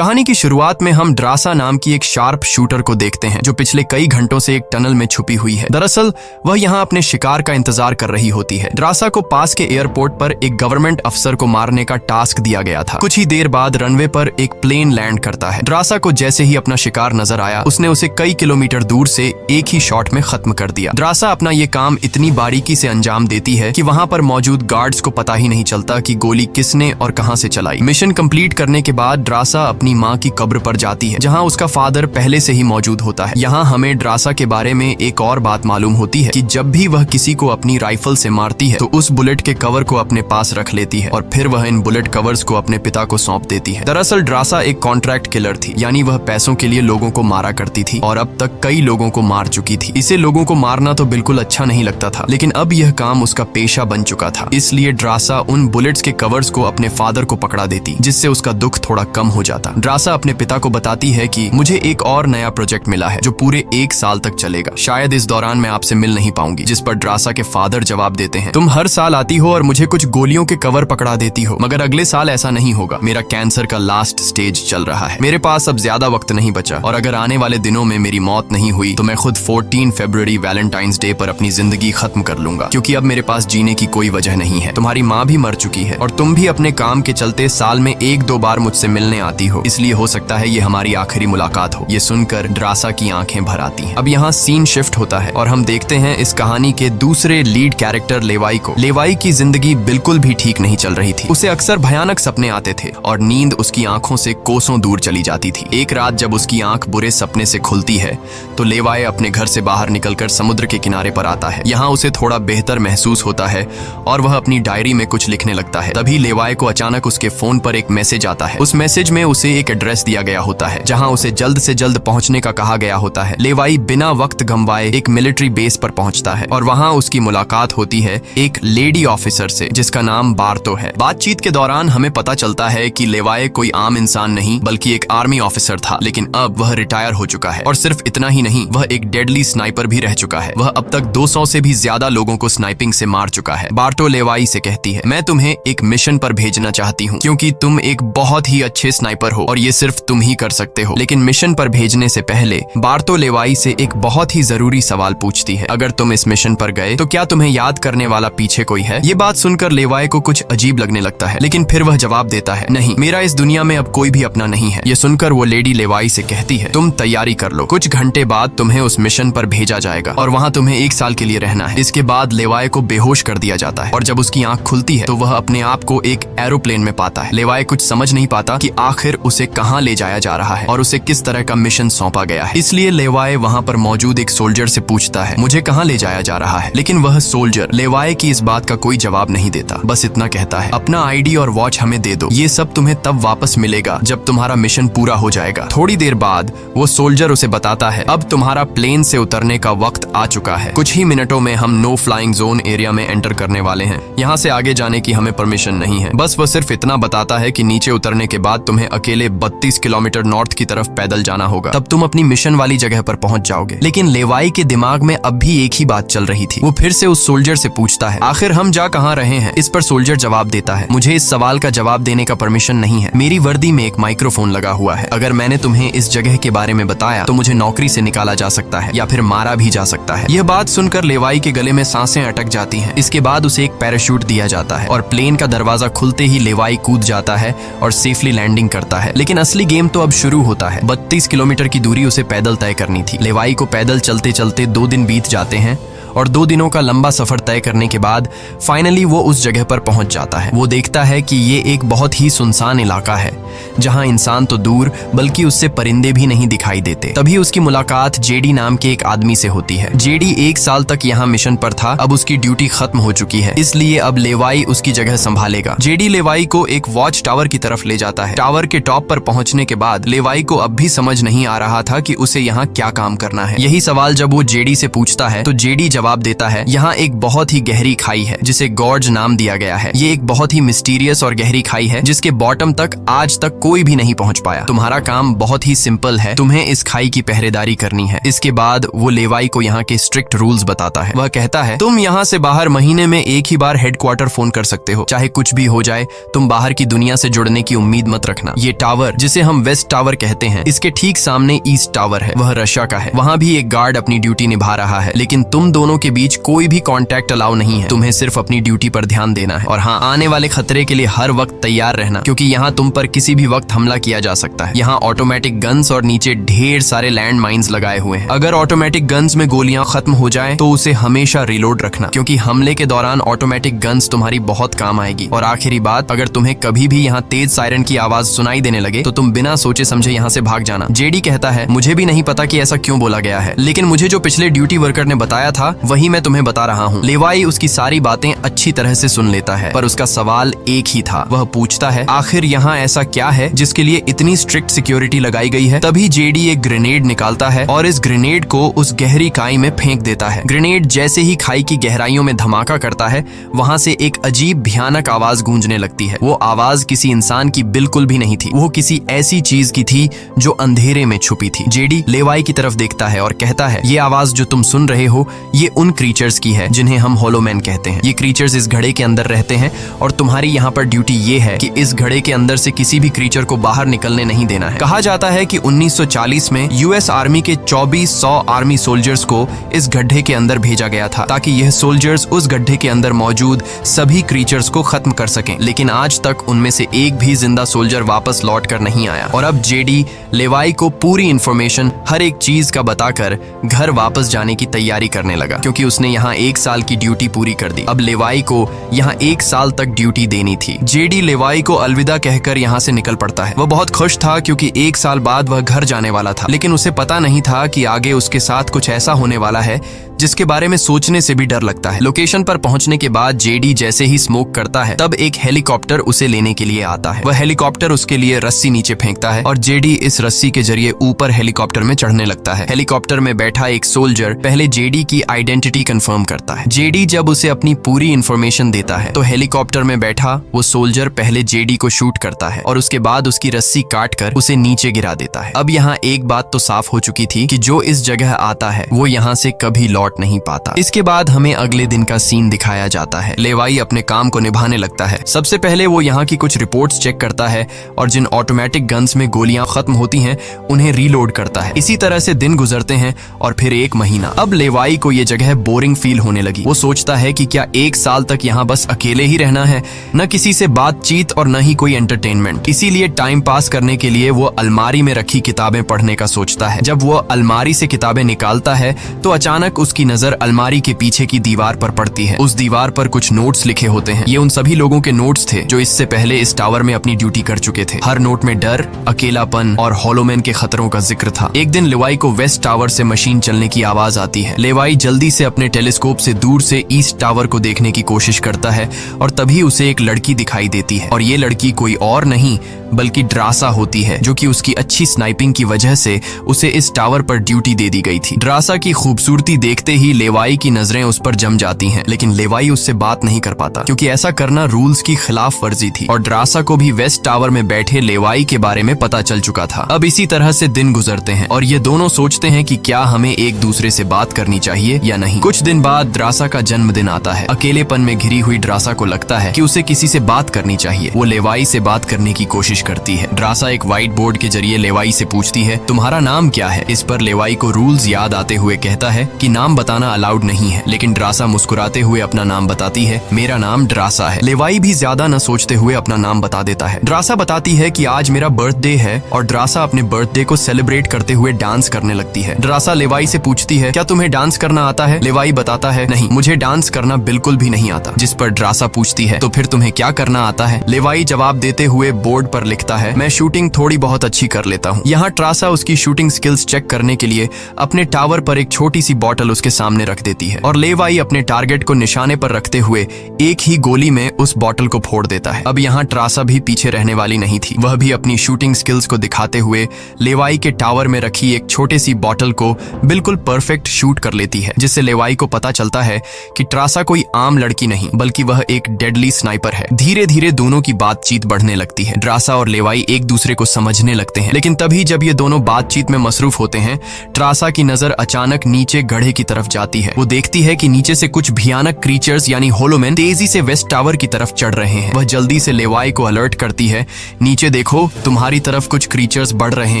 कहानी की शुरुआत में हम ड्रासा नाम की एक शार्प शूटर को देखते हैं जो पिछले कई घंटों से एक टनल में छुपी हुई है। दरअसल वह यहाँ अपने शिकार का इंतजार कर रही होती है। ड्रासा को पास के एयरपोर्ट पर एक गवर्नमेंट अफसर को मारने का टास्क दिया गया था। कुछ ही देर बाद रनवे पर एक प्लेन लैंड करता है। ड्रासा को जैसे ही अपना शिकार नजर आया उसने उसे कई किलोमीटर दूर से एक ही शॉट में खत्म कर दिया। ड्रासा अपना ये काम इतनी बारीकी से अंजाम देती है कि वहाँ पर मौजूद गार्ड्स को पता ही नहीं चलता कि गोली किसने और कहाँ से चलाई। मिशन कंप्लीट करने के बाद ड्रासा अपनी माँ की कब्र पर जाती है जहाँ उसका फादर पहले से ही मौजूद होता है। यहाँ हमें ड्रासा के बारे में एक और बात मालूम होती है कि जब भी वह किसी को अपनी राइफल से मारती है तो उस बुलेट के कवर को अपने पास रख लेती है और फिर वह इन बुलेट कवर्स को अपने पिता को सौंप देती है। दरअसल ड्रासा एक कॉन्ट्रैक्ट किलर थी, यानी वह पैसों के लिए लोगों को मारा करती थी और अब तक कई लोगों को मार चुकी थी। इसे लोगों को मारना तो बिल्कुल अच्छा नहीं लगता था, लेकिन अब यह काम उसका पेशा बन चुका था। इसलिए ड्रासा उन बुलेट्स के कवर्स को अपने फादर को पकड़ा देती, जिससे उसका दुख थोड़ा कम हो जाता। ड्रासा अपने पिता को बताती है कि मुझे एक और नया प्रोजेक्ट मिला है जो पूरे 1 साल तक चलेगा। शायद इस दौरान मैं आपसे मिल नहीं पाऊंगी। जिस पर ड्रासा के फादर जवाब देते हैं, तुम हर साल आती हो और मुझे कुछ गोलियों के कवर पकड़ा देती हो, मगर अगले साल ऐसा नहीं होगा। मेरा कैंसर का लास्ट स्टेज चल रहा है, मेरे पास अब ज्यादा वक्त नहीं बचा और अगर आने वाले दिनों में मेरी मौत नहीं हुई तो मैं खुद 14 फरवरी वैलेंटाइंस डे पर अपनी जिंदगी खत्म कर लूंगा, क्योंकि अब मेरे पास जीने की कोई वजह नहीं है। तुम्हारी माँ भी मर चुकी है और तुम भी अपने काम के चलते साल में 1-2 बार मुझसे मिलने आती हो, इसलिए हो सकता है ये हमारी आखिरी मुलाकात हो। ये सुनकर ड्रासा की आंखें भर आती हैं। अब यहाँ सीन शिफ्ट होता है और हम देखते हैं इस कहानी के दूसरे लीड कैरेक्टर लेवाई को। लेवाई की जिंदगी बिल्कुल भी ठीक नहीं चल रही थी। उसे अक्सर भयानक सपने आते थे और नींद उसकी आंखों से कोसों दूर चली जाती थी। एक रात जब उसकी आंख बुरे सपने से खुलती है तो लेवाई अपने घर से बाहर निकलकर समुद्र के किनारे पर आता है। यहाँ उसे थोड़ा बेहतर महसूस होता है और वह अपनी डायरी में कुछ लिखने लगता है। तभी लेवाई को अचानक उसके फोन पर एक मैसेज आता है। उस मैसेज में उसे एक एड्रेस दिया गया होता है जहाँ उसे जल्द से जल्द पहुंचने का कहा गया होता है। लेवाई बिना वक्त गंवाए एक मिलिट्री बेस पर पहुंचता है और वहां उसकी मुलाकात होती है एक लेडी ऑफिसर से जिसका नाम बार्तो है। बातचीत के दौरान हमें पता चलता है कि लेवाई कोई आम इंसान नहीं बल्कि एक आर्मी ऑफिसर था, लेकिन अब वह रिटायर हो चुका है। और सिर्फ इतना ही नहीं, वह एक डेडली स्नाइपर भी रह चुका है। वह अब तक 200 से भी ज्यादा लोगों को स्नाइपिंग से मार चुका है। बार्तो लेवाई से कहती है, मैं तुम्हें एक मिशन पर भेजना चाहती हूँ क्योंकि तुम एक बहुत ही अच्छे स्नाइपर हो और ये सिर्फ तुम ही कर सकते हो। लेकिन मिशन पर भेजने से पहले बार्तो लेवाई से एक बहुत ही जरूरी सवाल पूछती है, अगर तुम इस मिशन पर गए तो क्या तुम्हें याद करने वाला पीछे कोई है? ये बात सुनकर लेवाई को कुछ अजीब लगने लगता है, लेकिन फिर वह जवाब देता है, नहीं, मेरा इस दुनिया में अब कोई भी अपना नहीं है। ये सुनकर वो लेडी लेवाई से कहती है, तुम तैयारी कर लो, कुछ घंटे बाद तुम्हें उस मिशन पर भेजा जाएगा और वहाँ तुम्हें 1 साल के लिए रहना है। इसके बाद लेवाई को बेहोश कर दिया जाता है और जब उसकी आंख खुलती है तो वह अपने आप को एक एरोप्लेन में पाता है। लेवाई कुछ समझ नहीं पाता कि आखिर उसे कहाँ ले जाया जा रहा है और उसे किस तरह का मिशन सौंपा गया है। इसलिए लेवाई वहाँ पर मौजूद एक सोल्जर से पूछता है, मुझे कहाँ ले जाया जा रहा है? लेकिन वह सोल्जर लेवाई की इस बात का कोई जवाब नहीं देता, बस इतना कहता है, अपना आईडी और वॉच हमें दे दो, ये सब तुम्हें तब वापस मिलेगा जब तुम्हारा मिशन पूरा हो जाएगा। थोड़ी देर बाद वो सोल्जर उसे बताता है, अब तुम्हारा प्लेन से उतरने का वक्त आ चुका है। कुछ ही मिनटों में हम नो फ्लाइंग जोन एरिया में एंटर करने वाले हैं। यहाँ से आगे जाने की हमें परमिशन नहीं है। बस वह सिर्फ इतना बताता है कि नीचे उतरने के बाद तुम्हें अकेले 32 किलोमीटर नॉर्थ की तरफ पैदल जाना होगा, तब तुम अपनी मिशन वाली जगह पर पहुंच जाओगे। लेकिन लेवाई के दिमाग में अब भी एक ही बात चल रही थी। वो फिर से उस सोल्जर से पूछता है, आखिर हम जा कहाँ रहे हैं? इस पर सोल्जर जवाब देता है, मुझे इस सवाल का जवाब देने का परमिशन नहीं है। मेरी वर्दी में एक माइक्रोफोन लगा हुआ है। अगर मैंने तुम्हें इस जगह के बारे में बताया तो मुझे नौकरी से निकाला जा सकता है या फिर मारा भी जा सकता है। यह बात सुनकर लेवाई के गले में सांसें अटक जाती हैं। इसके बाद उसे एक पैराशूट दिया जाता है और प्लेन का दरवाजा खुलते ही लेवाई कूद जाता है और सेफली लैंडिंग करता है। लेकिन असली गेम तो अब शुरू होता है। 32 किलोमीटर की दूरी उसे पैदल तय करनी थी। लेवाई को पैदल चलते चलते 2 दिन बीत जाते हैं और 2 दिनों का लंबा सफर तय करने के बाद फाइनली वो उस जगह पर पहुंच जाता है। वो देखता है कि ये एक बहुत ही सुनसान इलाका है जहां इंसान तो दूर बल्कि उससे परिंदे भी नहीं दिखाई देते। तभी उसकी मुलाकात जेडी नाम के एक आदमी से होती है। जेडी 1 साल तक यहाँ मिशन पर था, अब उसकी ड्यूटी खत्म हो चुकी है, इसलिए अब लेवाई उसकी जगह संभालेगा। जेडी लेवाई को एक वॉच टावर की तरफ ले जाता है। टावर के टॉप पर पहुंचने के बाद लेवाई को अब भी समझ नहीं आ रहा था कि उसे यहाँ क्या काम करना है। यही सवाल जब वो जेडी से पूछता है तो जेडी जवाब देता है, यहाँ एक बहुत ही गहरी खाई है जिसे गॉर्ज नाम दिया गया है। ये एक बहुत ही मिस्टीरियस और गहरी खाई है जिसके बॉटम तक आज तक कोई भी नहीं पहुंच पाया। तुम्हारा काम बहुत ही सिंपल है, तुम्हें इस खाई की पहरेदारी करनी है। इसके बाद वो लेवाई को यहाँ के स्ट्रिक्ट रूल्स बताता है। वह कहता है, तुम यहाँ से बाहर महीने में एक ही बार हेडक्वार्टर फोन कर सकते हो, चाहे कुछ भी हो जाए। तुम बाहर की दुनिया से जुड़ने की उम्मीद मत रखना। ये टावर, जिसे हम वेस्ट टावर कहते हैं, इसके ठीक सामने ईस्ट टावर है, वह रशिया का है। वहाँ भी एक गार्ड अपनी ड्यूटी निभा रहा है, लेकिन तुम दोनों के बीच कोई भी कॉन्टैक्ट अलाउ नहीं है। तुम्हें सिर्फ अपनी ड्यूटी पर ध्यान देना है और हाँ, आने वाले खतरे के लिए हर वक्त तैयार रहना, क्योंकि यहाँ तुम पर किसी भी वक्त हमला किया जा सकता है। यहाँ ऑटोमेटिक गन्स और नीचे ढेर सारे लैंड माइन्स लगाए हुए हैं। अगर ऑटोमेटिक गन्स में गोलियां खत्म हो जाए तो उसे हमेशा रिलोड रखना, क्योंकि हमले के दौरान ऑटोमेटिक गन्स तुम्हारी बहुत काम आएगी। और आखिरी बात, अगर तुम्हें कभी भी यहाँ तेज सायरन की आवाज सुनाई देने लगे तो तुम बिना सोचे समझे यहाँ से भाग जाना। जेडी कहता है, मुझे भी नहीं पता कि ऐसा क्यों बोला गया है, लेकिन मुझे जो पिछले ड्यूटी वर्कर ने बताया था वही मैं तुम्हें बता रहा हूँ। लेवाई उसकी सारी बातें अच्छी तरह से सुन लेता है, पर उसका सवाल एक ही था। वह पूछता है, आखिर यहाँ ऐसा क्या है जिसके लिए इतनी स्ट्रिक्ट सिक्योरिटी लगाई गई है? तभी जेडी एक ग्रेनेड निकालता है और इस ग्रेनेड को उस गहरी खाई में फेंक देता है। ग्रेनेड जैसे ही खाई की गहराइयों में धमाका करता है, वहाँ से एक अजीब भयानक आवाज गूंजने लगती है। वो आवाज किसी इंसान की बिल्कुल भी नहीं थी, वो किसी ऐसी चीज की थी जो अंधेरे में छुपी थी। जेडी लेवाई की तरफ देखता है और कहता है, ये आवाज जो तुम सुन रहे हो, ये उन क्रीचर्स की है जिन्हें हम होलोमैन कहते हैं। ये क्रीचर्स इस घड़े के अंदर रहते हैं और तुम्हारी यहाँ पर ड्यूटी ये है कि इस घड़े के अंदर से किसी भी क्रीचर को बाहर निकलने नहीं देना है। कहा जाता है कि 1940 में यूएस आर्मी के 2400 आर्मी सोल्जर्स को इस गड्ढे के अंदर भेजा गया था, ताकि यह सोल्जर्स उस गड्ढे के अंदर मौजूद सभी क्रीचर्स को खत्म कर सकें। लेकिन आज तक उनमें से एक भी जिंदा सोल्जर वापस लौट कर नहीं आया। और अब जेडी लेवाई को पूरी इंफॉर्मेशन, हर एक चीज का बताकर घर वापस जाने की तैयारी करने लगा, क्योंकि उसने यहाँ 1 साल की ड्यूटी पूरी कर दी। अब लेवाई को यहाँ 1 साल तक ड्यूटी देनी थी। जेडी लेवाई को अलविदा कहकर यहाँ से निकल पड़ता है। वह बहुत खुश था क्योंकि 1 साल बाद वह घर जाने वाला था, लेकिन उसे पता नहीं था कि आगे उसके साथ कुछ ऐसा होने वाला है जिसके बारे में सोचने से भी डर लगता है। लोकेशन पर पहुंचने के बाद जेडी जैसे ही स्मोक करता है, तब एक हेलीकॉप्टर उसे लेने के लिए आता है। वह हेलीकॉप्टर उसके लिए रस्सी नीचे फेंकता है और जेडी इस रस्सी के जरिए ऊपर हेलीकॉप्टर में चढ़ने लगता है। हेलीकॉप्टर में बैठा एक सोल्जर पहले जेडी की आइडेंटिटी कंफर्म करता है। जेडी जब उसे अपनी पूरी इंफॉर्मेशन देता है तो हेलीकॉप्टर में बैठा वो सोल्जर पहले जेडी को शूट करता है और उसके बाद उसकी रस्सी काट कर उसे नीचे गिरा देता है। अब यहाँ एक बात तो साफ हो चुकी थी कि जो इस जगह आता है वो यहाँ से कभी लौट नहीं पाता। इसके बाद हमें अगले दिन का सीन दिखाया जाता है। लेवाई अपने काम को निभाने लगता है। सबसे पहले वो यहाँ की कुछ रिपोर्ट्स चेक करता है और जिन ऑटोमेटिक गन्स में गोलियां खत्म होती हैं उन्हें रीलोड करता है। इसी तरह से दिन गुजरते हैं और फिर 1 महीना। अब लेवाई को ये जगह बोरिंग फील होने लगी। वो सोचता है कि क्या 1 साल तक यहाँ बस अकेले ही रहना है, न किसी से बातचीत और न ही कोई एंटरटेनमेंट। इसीलिए टाइम पास करने के लिए वो अलमारी में रखी किताबें पढ़ने का सोचता है। जब वो अलमारी से किताबें निकालता है तो अचानक उसकी नजर अलमारी के पीछे की दीवार पर पड़ती है। उस दीवार पर कुछ नोट्स लिखे होते हैं। ये उन सभी लोगों के नोट्स थे जो इससे पहले इस टावर में अपनी ड्यूटी कर चुके थे। हर नोट में डर, अकेलापन और होलोमैन के खतरों का जिक्र था। एक दिन लेवाई को वेस्ट टावर से मशीन चलने की आवाज आती है। लेवाई जल्दी से अपने टेलीस्कोप से दूर से ईस्ट टावर को देखने की कोशिश करता है और तभी उसे एक लड़की दिखाई देती है और ये लड़की कोई और नहीं बल्कि ड्रासा होती है, जो कि उसकी अच्छी स्नाइपिंग की वजह से उसे इस टावर पर ड्यूटी दे दी गई थी। ड्रासा की खूबसूरती देखते ही लेवाई की नजरें उस पर जम जाती हैं, लेकिन लेवाई उससे बात नहीं कर पाता क्योंकि ऐसा करना रूल्स की खिलाफ वर्जी थी और ड्रासा को भी वेस्ट टावर में बैठे लेवाई के बारे में पता चल चुका था। अब इसी तरह से दिन गुजरते हैं और ये दोनों सोचते हैं कि क्या हमें एक दूसरे से बात करनी चाहिए या नहीं। कुछ दिन बाद ड्रासा का जन्मदिन आता है। अकेलेपन में घिरी हुई ड्रासा को लगता है कि उसे किसी से बात करनी चाहिए। वो लेवाई से बात करने की कोशिश करती है। ड्रासा एक व्हाइट बोर्ड के जरिए लेवाई से पूछती है, तुम्हारा नाम क्या है? इस पर लेवाई को रूल्स याद आते हुए कहता है कि नाम बताना अलाउड नहीं है, लेकिन ड्रासा मुस्कुराते हुए अपना नाम बताती है, मेरा नाम ड्रासा है। लेवाई भी ज्यादा न सोचते हुए अपना नाम बता देता है। ड्रासा बताती है कि आज मेरा बर्थडे है और ड्रासा अपने बर्थडे को सेलिब्रेट करते हुए डांस करने लगती है। ड्रासा लेवाई से पूछती है, क्या तुम्हें डांस करना आता है? लेवाई बताता है, नहीं, मुझे डांस करना बिल्कुल भी नहीं आता। जिस पर ड्रासा पूछती है, तो फिर तुम्हें क्या करना आता है? लेवाई जवाब देते हुए बोर्ड पर लिखता है, मैं शूटिंग थोड़ी बहुत अच्छी कर लेता हूँ। यहाँ ट्रासा उसकी शूटिंग स्किल्स चेक करने के लिए अपने टावर पर एक छोटी सी बॉटल उसके सामने रख देती है और लेवाई अपने टारगेट को निशाने पर रखते हुए एक ही गोली में उस बॉटल को फोड़ देता है। अब यहाँ ट्रासा भी पीछे रहने वाली नहीं थी। वह भी अपनी शूटिंग स्किल्स को दिखाते हुए लेवाई के टावर में रखी एक छोटे सी बॉटल को बिल्कुल परफेक्ट शूट कर लेती है, जिससे लेवाई को पता चलता है कि ट्रासा कोई आम लड़की नहीं बल्कि वह एक डेडली स्नाइपर है। धीरे धीरे दोनों की बातचीत बढ़ने लगती है। ट्रासा और लेवाई एक दूसरे को समझने लगते हैं, लेकिन तभी जब ये दोनों बातचीत में मसरूफ होते हैं, ट्रासा की नजर अचानक नीचे गड्ढे की तरफ जाती है। वो देखती है कि नीचे से कुछ भयानक क्रीचर्स यानी होलोमैन तेजी से वेस्ट टावर की तरफ चढ़ रहे हैं। वह जल्दी से लेवाई को अलर्ट करती है, नीचे देखो, तुम्हारी तरफ कुछ क्रीचर्स बढ़ रहे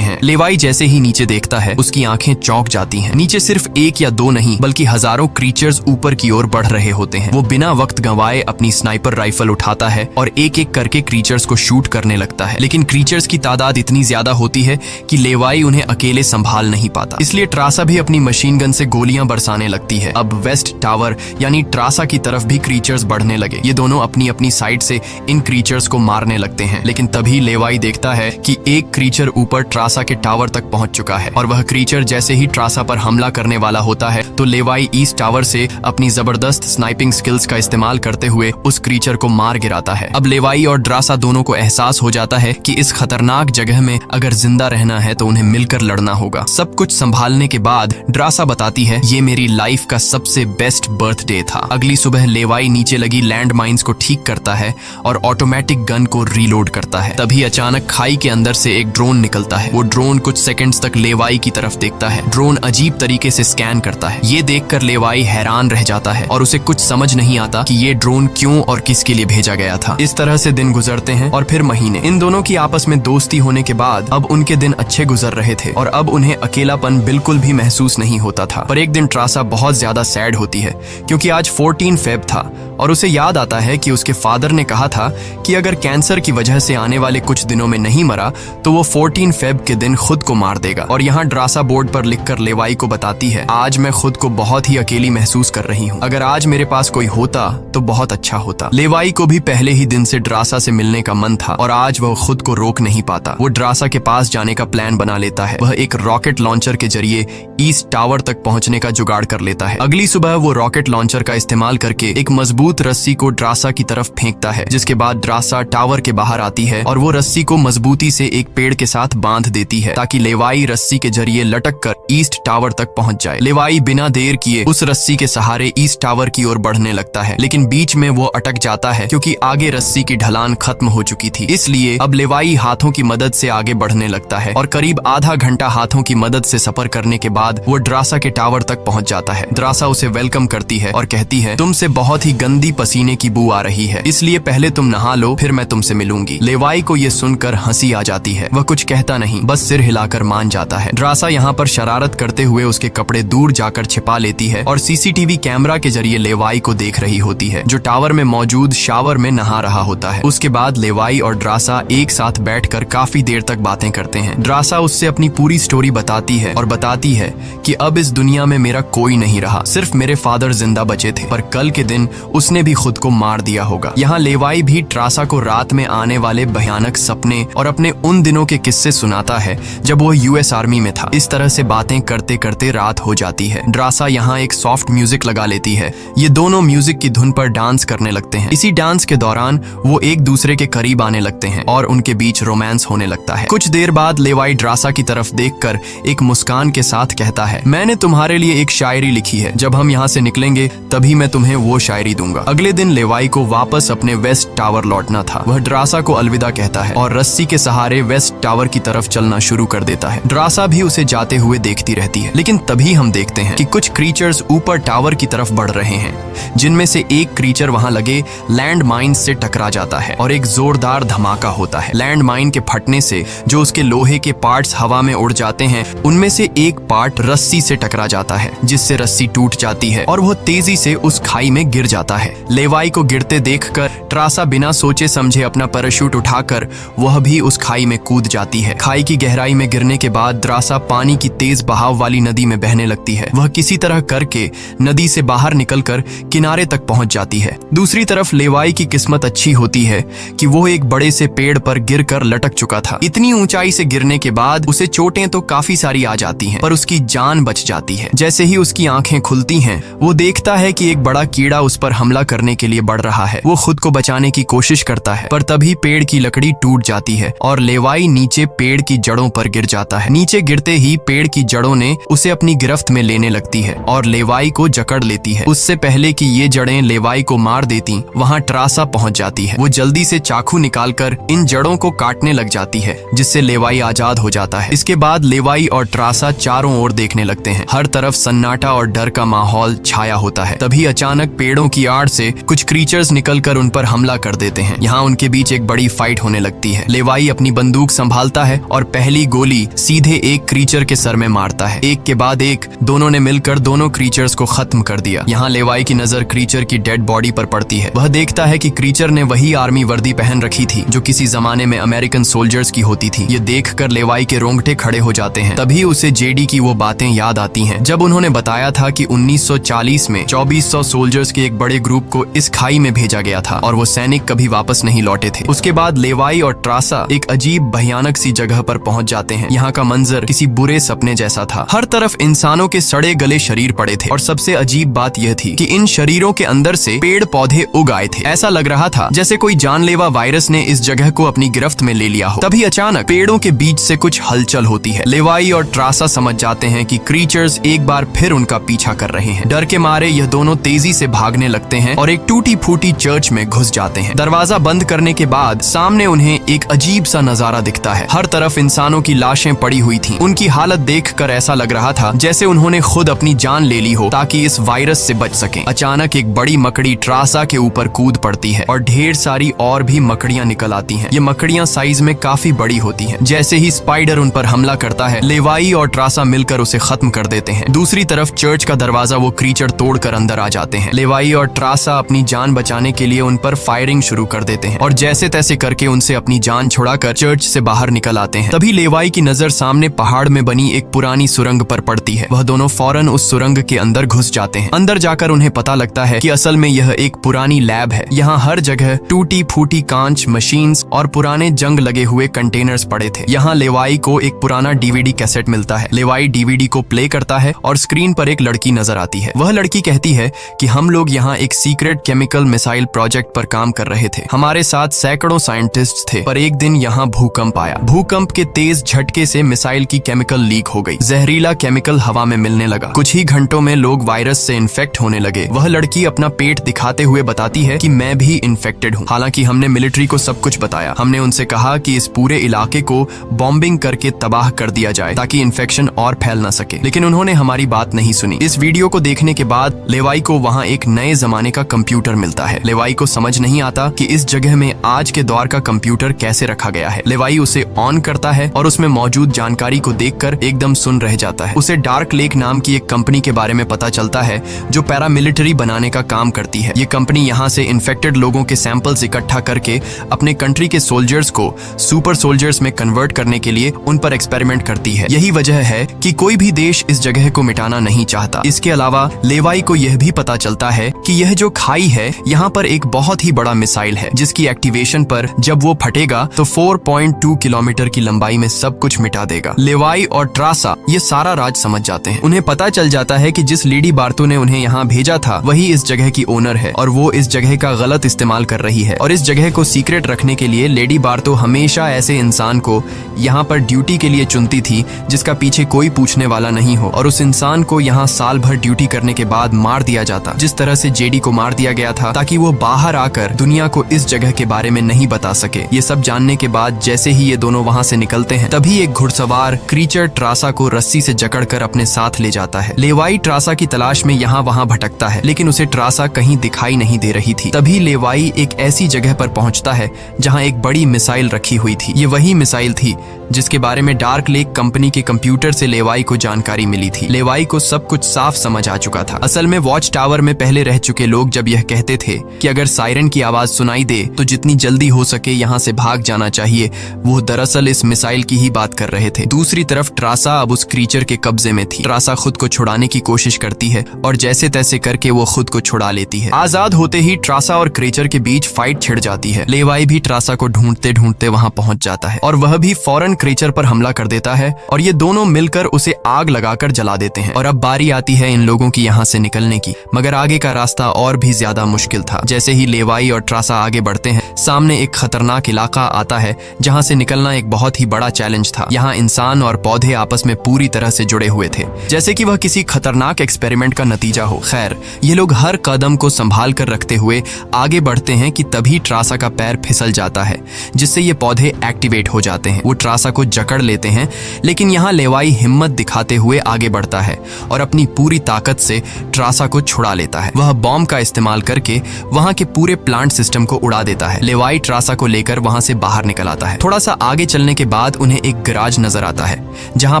हैं। लेवाई जैसे ही नीचे देखता है, उसकी आंखें चौंक जाती हैं। नीचे सिर्फ एक या दो नहीं बल्कि हजारों क्रीचर्स ऊपर की ओर बढ़ रहे होते हैं। वो बिना वक्त गंवाए अपनी स्नाइपर राइफल उठाता है और एक एक करके क्रीचर्स को शूट करने लगता है, लेकिन क्रीचर्स की तादाद इतनी ज्यादा होती है कि लेवाई उन्हें अकेले संभाल नहीं पाता। इसलिए ट्रासा भी अपनी मशीन गन से गोलियां बरसाने लगती है। अब वेस्ट टावर यानी ट्रासा की तरफ भी क्रीचर्स बढ़ने लगे। ये दोनों अपनी अपनी साइड से इन क्रीचर्स को मारने लगते हैं, लेकिन तभी लेवाई देखता है कि एक क्रीचर ऊपर ट्रासा के टावर तक पहुंच चुका है और वह क्रीचर जैसे ही ट्रासा पर हमला करने वाला होता है तो लेवाई ईस्ट टावर से अपनी जबरदस्त स्नाइपिंग स्किल्स का इस्तेमाल करते हुए उस क्रीचर को मार गिराता है। अब लेवाई और ड्रासा दोनों को एहसास हो जाता है कि इस खतरनाक जगह में अगर जिंदा रहना है तो उन्हें मिलकर लड़ना होगा। सब कुछ संभालने के बाद ड्रासा बताती है, ये मेरी लाइफ का सबसे बेस्ट बर्थडे था। अगली सुबह लेवाई नीचे लगी लैंड माइन्स को ठीक करता है और ऑटोमेटिक गन को रीलोड करता है। तभी अचानक खाई के अंदर से एक ड्रोन निकलता है। वो ड्रोन कुछ सेकंड्स तक लेवाई की तरफ देखता है। ड्रोन अजीब तरीके से स्कैन करता है। ये देखकर लेवाई हैरान रह जाता है और उसे कुछ समझ नहीं आता कि ये ड्रोन क्यों और किसके लिए भेजा गया था। इस तरह से दिन गुजरते हैं और फिर महीने। इन दोनों की आपस में दोस्ती होने के बाद अब उनके दिन अच्छे गुजर रहे थे और अब उन्हें अकेलापन बिल्कुल भी महसूस नहीं होता था। पर एक दिन ट्रासा बहुत ज्यादा सैड होती है क्योंकि आज 14 फेब था और उसे याद आता है कि उसके फादर ने कहा था कि अगर कैंसर की वजह से आने वाले कुछ दिनों में नहीं मरा तो वो 14 फेब के दिन खुद को मार देगा। और यहाँ ड्रासा बोर्ड पर लिखकर लेवाई को बताती है, आज मैं खुद को बहुत ही अकेली महसूस कर रही हूँ। अगर आज मेरे पास कोई होता तो बहुत अच्छा होता। लेवाई को भी पहले ही दिन से ड्रासा से मिलने का मन था और आज वह खुद को रोक नहीं पाता। वो ड्रासा के पास जाने का प्लान बना लेता है। वह एक रॉकेट लॉन्चर के जरिए ईस्ट टावर तक पहुंचने का जुगाड़ कर लेता है। अगली सुबह वो रॉकेट लॉन्चर का इस्तेमाल करके एक मजबूत रस्सी को ड्रासा की तरफ फेंकता है, जिसके बाद ड्रासा टावर के बाहर आती है और वो रस्सी को मजबूती से एक पेड़ के साथ बांध देती है ताकि लेवाई रस्सी के जरिए लटक कर ईस्ट टावर तक पहुंच जाए। लेवाई बिना देर किए उस रस्सी के सहारे ईस्ट टावर की ओर बढ़ने लगता है, लेकिन बीच में वो अटक जाता है क्योंकि आगे रस्सी की ढलान खत्म हो चुकी थी। इसलिए अब लेवाई हाथों की मदद से आगे बढ़ने लगता है और करीब आधा घंटा हाथों की मदद से सफर करने के बाद वो ड्रासा के टावर तक पहुंच जाता है। ड्रासा उसे वेलकम करती है और कहती है, तुमसे बहुत ही गंदी पसीने की बू आ रही है, इसलिए पहले तुम नहा लो, फिर मैं तुमसे मिलूंगी। लेवाई को ये सुनकर हंसी आ जाती है। वह कुछ कहता नहीं, बस सिर हिलाकर मान जाता है। ड्रासा यहाँ पर शरारत करते हुए उसके कपड़े दूर जाकर छिपा लेती है और सीसीटीवी कैमरा के जरिए लेवाई को देख रही होती है, जो टावर में मौजूद शावर में नहा रहा होता है। उसके बाद लेवाई और ड्रासा एक साथ बैठकर काफी देर तक बातें करते हैं। ड्रासा उससे अपनी पूरी स्टोरी बताती है और बताती है कि अब इस दुनिया में मेरा कोई नहीं रहा, सिर्फ मेरे फादर जिंदा बचे थे, पर कल के दिन उसने भी खुद को मार दिया होगा। यहाँ लेवाई भी ट्रासा को रात में आने वाले भयानक सपने और अपने उन दिनों के किस्से सुनाता है जब वो यूएस आर्मी में था। इस तरह से बातें करते करते रात हो जाती है। ड्रासा यहाँ एक सॉफ्ट म्यूजिक लगा लेती है। ये दोनों म्यूजिक की धुन पर डांस करने लगते हैं। इसी डांस के दौरान वो एक दूसरे के करीब आने लगते हैं और उनके बीच रोमांस होने लगता है। कुछ देर बाद लेवाई ड्रासा की तरफ देखकर एक मुस्कान के साथ कहता है, मैंने तुम्हारे लिए एक शायरी लिखी है, जब हम यहाँ से निकलेंगे तभी मैं तुम्हें वो शायरी दूंगा। अगले दिन लेवाई को वापस अपने वेस्ट टावर लौटना था। वह ड्रासा को अलविदा कहता है और रस्सी के सहारे वेस्ट टावर की तरफ चलना शुरू कर देता है। ड्रासा भी उसे जाते हुए देखती रहती है, लेकिन तभी हम देखते हैं कि कुछ क्रीचर्स ऊपर टावर की तरफ बढ़ रहे हैं, जिनमें से एक क्रीचर वहां लगे लैंड माइन से टकरा जाता है और एक जोरदार धमाका होता है। लैंड माइन के फटने से जो उसके लोहे के पार्ट्स हवा में उड़ जाते हैं, उनमें से एक पार्ट रस्सी से टकरा जाता है, जिससे रस्सी टूट जाती है और वो तेजी से उस खाई में गिर जाता है। है। लेवाई को गिरते देखकर ट्रासा बिना सोचे समझे अपना पैराशूट उठाकर वह भी उस खाई में कूद जाती है। खाई की गहराई में गिरने के बाद द्रासा पानी की तेज बहाव वाली नदी में बहने लगती है। वह किसी तरह करके नदी से बाहर निकलकर किनारे तक पहुंच जाती है। दूसरी तरफ लेवाई की किस्मत अच्छी होती है कि वो एक बड़े से पेड़ पर गिरकर लटक चुका था। इतनी ऊंचाई से गिरने के बाद उसे चोटें तो काफी सारी आ जाती हैं, पर उसकी जान बच जाती है। जैसे ही उसकी आंखें खुलती हैं, वो देखता है कि एक बड़ा कीड़ा उस पर हमला करने के लिए बढ़ रहा है। वो खुद को बचाने की कोशिश करता है, पर तभी पेड़ की लकड़ी टूट जाती है और लेवाई नीचे पेड़ की जड़ों पर गिर जाता है। नीचे गिरते ही पेड़ की जड़ों ने उसे अपनी गिरफ्त में लेने लगती है और लेवाई को जकड़ लेती है। उससे पहले कि ये जड़ें लेवाई को मार देती, वहाँ ट्रासा पहुंच जाती है। वो जल्दी से चाकू निकालकर इन जड़ों को काटने लग जाती है, जिससे लेवाई आजाद हो जाता है। इसके बाद लेवाई और ट्रासा चारों ओर देखने लगते हैं। हर तरफ सन्नाटा और डर का माहौल छाया होता है। तभी अचानक पेड़ों की आड़ से कुछ क्रीचर्स निकलकर उन पर हमला कर देते हैं। यहाँ उनके बीच एक बड़ी फाइट होने लगती है। लेवाई अपनी बंदूक संभालता है और पहली गोली सीधे एक क्रीचर के सर में मारता है। एक के बाद एक दोनों ने मिलकर दोनों क्रीचर्स को खत्म कर दिया। यहाँ लेवाई की नजर क्रीचर की डेड बॉडी पर पड़ती है। वह देखता है कि क्रीचर ने वही आर्मी वर्दी पहन रखी थी जो किसी जमाने में अमेरिकन सोल्जर्स की होती थी। ये देखकर लेवाई के रोंगटे खड़े हो जाते हैं। तभी उसे जेडी की वो बातें याद आती हैं, जब उन्होंने बताया था कि 1940 में 2400 सोल्जर्स के एक बड़े ग्रुप को इस खाई में भेजा गया था और वो सैनिक कभी वापस नहीं लौटे थे। उसके बाद लेवाई और ट्रासा एक अजीब भयानक सी जगह पर पहुंच जाते हैं। यहाँ का मंजर किसी बुरे सपने जैसा था। हर तरफ इंसानों के सड़े गले शरीर पड़े थे और सबसे अजीब बात यह थी कि इन शरीरों के अंदर से पेड़ पौधे उग आए थे। ऐसा लग रहा था जैसे कोई जानलेवा वायरस ने इस जगह को अपनी गिरफ्त में ले लिया हो। तभी अचानक पेड़ों के बीच से कुछ हलचल होती है। लेवाई और ट्रासा समझ जाते हैं कि क्रीचर्स एक बार फिर उनका पीछा कर रहे हैं। डर के मारे यह दोनों तेजी से भागने लगते हैं और एक टूटी फूटी चर्च में घुस जाते हैं। दरवाजा बंद करने के बाद सामने उन्हें एक अजीब सा नजारा दिखता है। हर तरफ इंसानों की लाशें पड़ी हुई थीं। उनकी हालत देखकर ऐसा लग रहा था जैसे उन्होंने खुद अपनी जान ले ली हो ताकि इस वायरस से बच सकें। अचानक एक बड़ी मकड़ी ट्रासा के ऊपर कूद पड़ती है और ढेर सारी और भी मकड़ियां निकल आती हैं। ये मकड़ियां साइज में काफी बड़ी होती हैं। जैसे ही स्पाइडर उन पर हमला करता है, लेवाई और ट्रासा मिलकर उसे खत्म कर देते हैं। दूसरी तरफ चर्च का दरवाजा वो क्रीचर तोड़कर अंदर आ जाते हैं। लेवाई और ट्रासा अपनी जान बचाने के लिए उन पर फायरिंग शुरू कर देते हैं और जैसे तैसे करके उनसे अपनी जान छुड़ाकर चर्च से बाहर निकल आते हैं। तभी लेवाई की नजर सामने पहाड़ में बनी एक पुरानी सुरंग पर पड़ती है। वह दोनों फौरन उस सुरंग के अंदर घुस जाते हैं। अंदर जाकर उन्हें पता लगता है कि असल में यह एक पुरानी लैब है। यहाँ हर जगह टूटी फूटी कांच, मशीन्स और पुराने जंग लगे हुए कंटेनर्स पड़े थे। यहाँ लेवाई को एक पुराना डीवीडी कैसेट मिलता है। लेवाई डीवीडी को प्ले करता है और स्क्रीन पर एक लड़की नजर आती है। वह लड़की कहती है कि हम लोग यहाँ एक सीक्रेट केमिकल मिसाइल प्रोजेक्ट पर काम कर रहे थे। हमारे साथ सैकड़ों साइंटिस्ट थे, पर एक दिन यहाँ भूकंप आया। भूकंप के तेज झटके से मिसाइल की केमिकल लीक हो गई। जहरीला केमिकल हवा में मिलने लगा। कुछ ही घंटों में लोग वायरस से इन्फेक्ट होने लगे। वह लड़की अपना पेट दिखाते हुए बताती है कि मैं भी इन्फेक्टेड हूँ। हालांकि हमने मिलिट्री को सब कुछ बताया। हमने उनसे कहा कि इस पूरे इलाके को बॉम्बिंग करके तबाह कर दिया जाए ताकि इन्फेक्शन और फैल न सके, लेकिन उन्होंने हमारी बात नहीं सुनी। इस वीडियो को देखने के बाद लेवाई को वहाँ एक नए जमाने का कंप्यूटर मिलता है। लेवाई को समझ नहीं आता कि इस जगह में आज के दौर का कंप्यूटर कैसे रखा गया है। लेवाई उसे ऑन करता है और उसमें मौजूद जानकारी को देखकर एकदम सुन रह जाता है। उसे डार्क लेक नाम की एक कंपनी के बारे में पता चलता है जो पैरामिलिट्री बनाने का काम करती है। ये कंपनी यहाँ से इन्फेक्टेड लोगों के सैंपल्स इकट्ठा करके अपने कंट्री के सोल्जर्स को सुपर सोल्जर्स में कन्वर्ट करने के लिए उन पर एक्सपेरिमेंट करती है। यही वजह है कि कोई भी देश इस जगह को मिटाना नहीं चाहता। इसके अलावा लेवाई को यह भी पता चलता है कि यह जो खाई है यहाँ पर एक बहुत ही बड़ा मिसाइल है जिसकी एक्टिवेशन पर जब वो फटेगा तो 4.2 किलोमीटर की लंबाई में सब कुछ मिटा देगा। लेवाई और ट्रासा ये सारा राज समझ जाते हैं। उन्हें पता चल जाता है कि जिस लेडी बार्तो ने उन्हें यहाँ भेजा था वही इस जगह की ओनर है और वो इस जगह का गलत इस्तेमाल कर रही है। और इस जगह को सीक्रेट रखने के लिए लेडी बार्तो हमेशा ऐसे इंसान को यहाँ पर ड्यूटी के लिए चुनती थी जिसका पीछे कोई पूछने वाला नहीं हो, और उस इंसान को यहाँ साल भर ड्यूटी करने के बाद मार दिया जाता, जिस तरह से जेडी को मार दिया गया था ताकि वो बाहर आकर दुनिया को इस जगह के बारे में नहीं बता सके। ये सब जानने के बाद जैसे ही ये दोनों वहाँ से निकलते हैं तभी एक घुड़सवार क्रीचर ट्रासा को रस्सी से जकड़कर अपने साथ ले जाता है। लेवाई ट्रासा की तलाश में यहाँ वहाँ भटकता है लेकिन उसे ट्रासा कहीं दिखाई नहीं दे रही थी। तभी लेवाई एक ऐसी जगह पर पहुँचता है जहाँ एक बड़ी मिसाइल रखी हुई थी। ये वही मिसाइल थी जिसके बारे में डार्क लेक कंपनी के कंप्यूटर से लेवाई को जानकारी मिली थी। लेवाई को सब कुछ साफ समझ आ चुका था। असल में वॉच टावर में पहले रह चुके लोग जब यह कहते थे कि अगर सायरन की आवाज सुनाई दे तो जितनी जल्दी हो सके यहाँ से भाग जाना चाहिए, वो दरअसल इस मिसाइल की ही बात कर रहे थे। दूसरी तरफ ट्रासा अब उस क्रीचर के कब्जे में थी। ट्रासा खुद को छुड़ाने की कोशिश करती है और जैसे तैसे करके वो खुद को छुड़ा लेती है। आजाद होते ही ट्रासा और क्रीचर के बीच फाइट छिड़ जाती है। लेवाई भी ट्रासा को ढूंढते ढूंढते वहां पहुंच जाता है और वह भी फौरन क्रीचर पर हमला कर देता है और ये दोनों मिलकर उसे आग लगाकर जला देते हैं। और अब बारी आती है इन लोगों की यहाँ से निकलने की, मगर आगे का रास्ता और भी ज्यादा मुश्किल था। जैसे ही लेवाई और ट्रासा आगे बढ़ते हैं, सामने एक खतरनाक इलाका आता है जहाँ से निकलना एक बहुत ही बड़ा चैलेंज था। यहाँ इंसान और पौधे आपस में पूरी तरह से जुड़े हुए थे, जैसे कि वह किसी खतरनाक एक्सपेरिमेंट का नतीजा हो। खैर, ये लोग हर कदम को संभाल कर रखते हुए आगे बढ़ते हैं कि तभी ट्रासा का पैर फिसल जाता है, जिससे ये पौधे एक्टिवेट हो जाते हैं। वो ट्रासा को जकड़ लेते हैं, लेकिन यहाँ लेवाई हिम्मत दिखाते हुए आगे बढ़ता है और अपनी पूरी ताकत से ट्रासा को छुड़ा लेता है। वह बॉम्ब का इस्तेमाल करके वहां के पूरे प्लांट सिस्टम को उड़ा देता है। लेवाई ट्रासा को लेकर वहां से बाहर निकल आता है। थोड़ा सा आगे चलने के बाद उन्हें एक गैराज नजर आता है जहां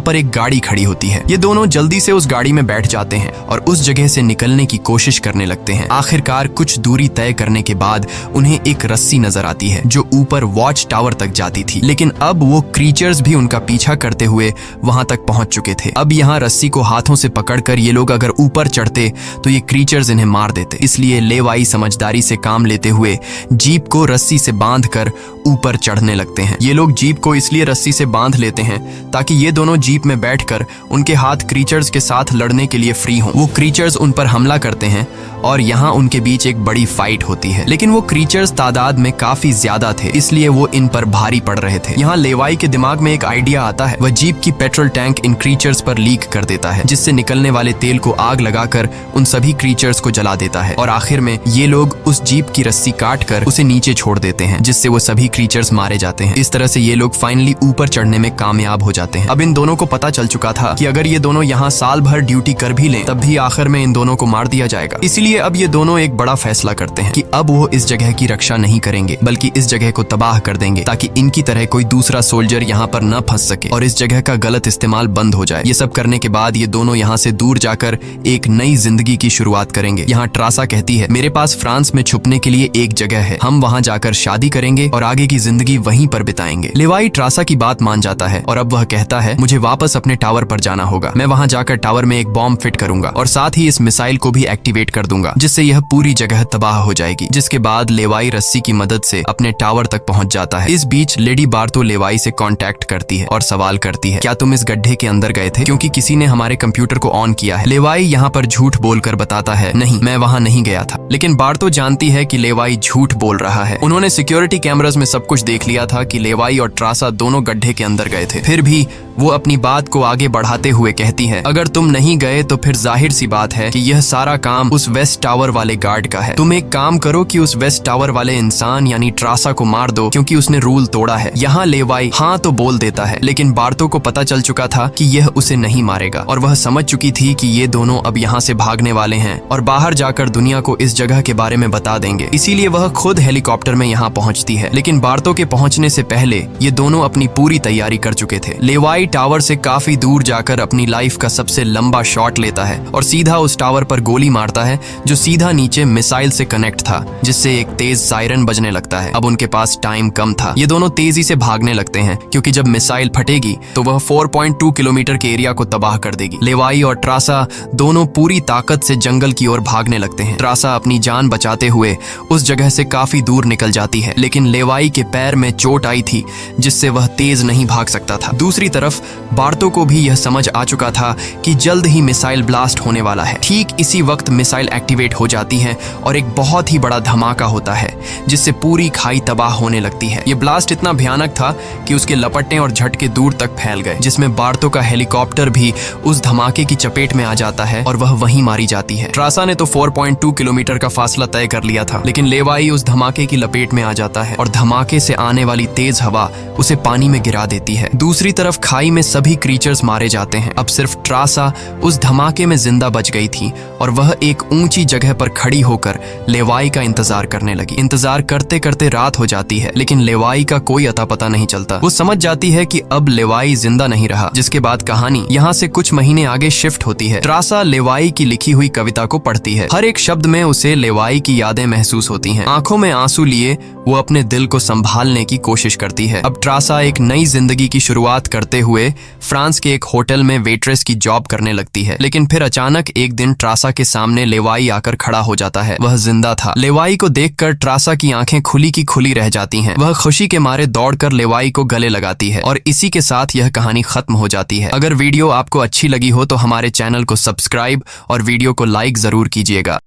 पर एक गाड़ी खड़ी होती है। ये दोनों जल्दी से उस गाड़ी में बैठ जाते हैं और उस जगह से निकलने की कोशिश करने लगते हैं। आखिरकार कुछ दूरी तय करने के बाद उन्हें एक रस्सी नजर आती है जो ऊपर वॉच टावर तक जाती थी, लेकिन अब वो क्रीचर्स भी उनका पीछा करते हुए वहां तक पहुंच चुके थे। अब यहाँ रस्सी को हाथों से पकड़कर ये लोग अगर ऊपर चढ़ते तो ये क्रीचर्स इन्हें मार देते। इसलिए लेवाई समझदारी से काम लेते हुए जीप को रस्सी से बांधकर ऊपर चढ़ने लगते हैं। ये लोग जीप को इसलिए रस्सी से बांध लेते हैं ताकि ये दोनों जीप में बैठकर उनके हाथ क्रीचर्स के साथ लड़ने के लिए फ्री हों। वो क्रीचर्स उन पर हमला करते हैं और यहाँ उनके बीच एक बड़ी फाइट होती है, लेकिन वो क्रीचर्स तादाद में काफी ज्यादा थे, इसलिए वो इन पर भारी पड़ रहे थे। यहाँ लेवाई के दिमाग में एक आइडिया आता है। वह जीप की पेट्रोल टैंक इन क्रीचर्स पर लीक कर देता है, जिससे निकलने वाले तेल को आग लगाकर उन सभी क्रीचर्स को जला देता है और आखिर में ये लोग उस जीप की रस्सी काट कर उसे नीचे छोड़ देते हैं, जिससे वो सभी क्रीचर्स मारे जाते हैं। इस तरह से ये लोग फाइनली ऊपर चढ़ने में कामयाब हो जाते हैं। अब इन दोनों को पता चल चुका था कि अगर ये दोनों यहाँ साल भर ड्यूटी कर भी लें तब भी आखिर में इन दोनों को मार दिया जाएगा। इसीलिए अब ये दोनों एक बड़ा फैसला करते हैं कि अब वो इस जगह की रक्षा नहीं करेंगे बल्कि इस जगह को तबाह कर देंगे, ताकि इनकी तरह कोई दूसरा सोल्जर यहाँ पर न फंस सके और इस जगह का गलत इस्तेमाल बंद हो जाए। ये सब करने के बाद ये दोनों यहाँ से दूर जाकर एक नई जिंदगी की शुरुआत करेंगे। यहाँ ट्रासा कहती है, मेरे पास फ्रांस में छुपने के लिए एक जगह है, हम वहाँ जाकर शादी करेंगे और आगे की जिंदगी वहीं पर बिताएंगे। लेवाई ट्रासा की बात मान जाता है और अब वह कहता है, मुझे वापस अपने टावर पर जाना होगा। मैं वहाँ जाकर टावर में एक बॉम्ब फिट करूंगा और साथ ही इस मिसाइल को भी एक्टिवेट कर दूंगा, जिससे यह पूरी जगह तबाह हो जाएगी। जिसके बाद लेवाई रस्सी की मदद से अपने टावर तक पहुंच जाता है। इस बीच लेडी बार्तो लेवाई से कांटेक्ट करती है और सवाल करती है, क्या तुम इस गड्ढे के अंदर गए थे क्योंकि किसी ने हमारे कंप्यूटर को ऑन किया है। लेवाई यहाँ पर झूठ बोलकर बताता है, नहीं, मैं वहाँ नहीं गया था। लेकिन बार्तो जानती है कि लेवाई झूठ बोल रहा है। उन्होंने सिक्योरिटी कैमरास में सब कुछ देख लिया था कि लेवाई और ट्रासा दोनों गड्ढे के अंदर गए थे। फिर भी वो अपनी बात को आगे बढ़ाते हुए कहती है, अगर तुम नहीं गए तो फिर जाहिर सी बात है कि यह सारा काम उस वेस्ट टावर वाले गार्ड का है। तुम एक काम करो कि उस वेस्ट टावर वाले इंसान यानी ट्रासा को मार दो क्योंकि उसने रूल तोड़ा है। यहाँ लेवाई हाँ तो बोल देता है, लेकिन बार्तो को पता चल चुका था कि यह उसे नहीं मारेगा और वह समझ चुकी थी कि ये दोनों अब यहाँ से भागने वाले हैं और बाहर जाकर दुनिया को इस जगह के बारे में बता देंगे। इसीलिए वह खुद हेलीकॉप्टर में यहाँ पहुँचती है, लेकिन बार्तो के पहुँचने से पहले ये दोनों अपनी पूरी तैयारी कर चुके थे। लेवाई टावर से काफी दूर जाकर अपनी लाइफ का सबसे लंबा शॉट लेता है और सीधा उस टावर पर गोली मारता है जो सीधा नीचे मिसाइल से कनेक्ट था, जिससे एक तेज सायरन बजने लगता है। अब उनके पास टाइम कम था। ये दोनों तेजी से भागने लगते हैं क्योंकि जब मिसाइल फटेगी तो वह 4.2 किलोमीटर के एरिया को तबाह कर देगी। लेवाई और ट्रासा दोनों पूरी ताकत से जंगल की ओर भागने लगते हैं। ट्रासा अपनी जान बचाते हुए उस जगह से काफी दूर निकल जाती है, लेकिन लेवाई के पैर में चोट आई थी जिससे वह तेज नहीं भाग सकता था। दूसरी तरफ बार्तो को भी यह समझ आ चुका था कि जल्द ही मिसाइल ब्लास्ट होने वाला है। ठीक इसी वक्त मिसाइल एक्टिवेट हो जाती है और एक बहुत ही बड़ा धमाका होता है जिससे पूरी खाई तबाह होने लगती है। यह ब्लास्ट इतना भयानक था कि उसके लपटने और झटके दूर तक फैल गए, जिसमें बार्तो का हेलीकॉप्टर भी उस धमाके की चपेट में आ जाता है और वह वहीं मारी जाती है। ट्रासा ने तो 4.2 किलोमीटर का फासला तय कर लिया था, लेकिन लेवाई उस धमाके की लपेट में आ जाता है और धमाके से आने वाली तेज हवा उसे पानी में गिरा देती है। दूसरी तरफ खाई लेवाई में सभी क्रीचर्स मारे जाते हैं। अब सिर्फ ट्रासा उस धमाके में जिंदा बच गई थी और वह एक ऊंची जगह पर खड़ी होकर लेवाई का इंतजार करने लगी। इंतजार करते करते रात हो जाती है, लेकिन लेवाई का कोई अता पता नहीं चलता। वो समझ जाती है कि अब लेवाई जिंदा नहीं रहा, जिसके बाद कहानी यहाँ से कुछ महीने आगे शिफ्ट होती है। ट्रासा लेवाई की लिखी हुई कविता को पढ़ती है। हर एक शब्द में उसे लेवाई की यादें महसूस होती हैं। आंखों में आंसू लिए वो अपने दिल को संभालने की कोशिश करती है। अब ट्रासा एक नई जिंदगी की शुरुआत करते हुए फ्रांस के एक होटल में वेट्रेस की जॉब करने लगती है। लेकिन फिर अचानक एक दिन ट्रासा के सामने लेवाई आकर खड़ा हो जाता है। वह जिंदा था। लेवाई को देखकर ट्रासा की आंखें खुली की खुली रह जाती हैं। वह खुशी के मारे दौड़कर लेवाई को गले लगाती है और इसी के साथ यह कहानी खत्म हो जाती है। अगर वीडियो आपको अच्छी लगी हो तो हमारे चैनल को सब्सक्राइब और वीडियो को लाइक जरूर कीजिएगा।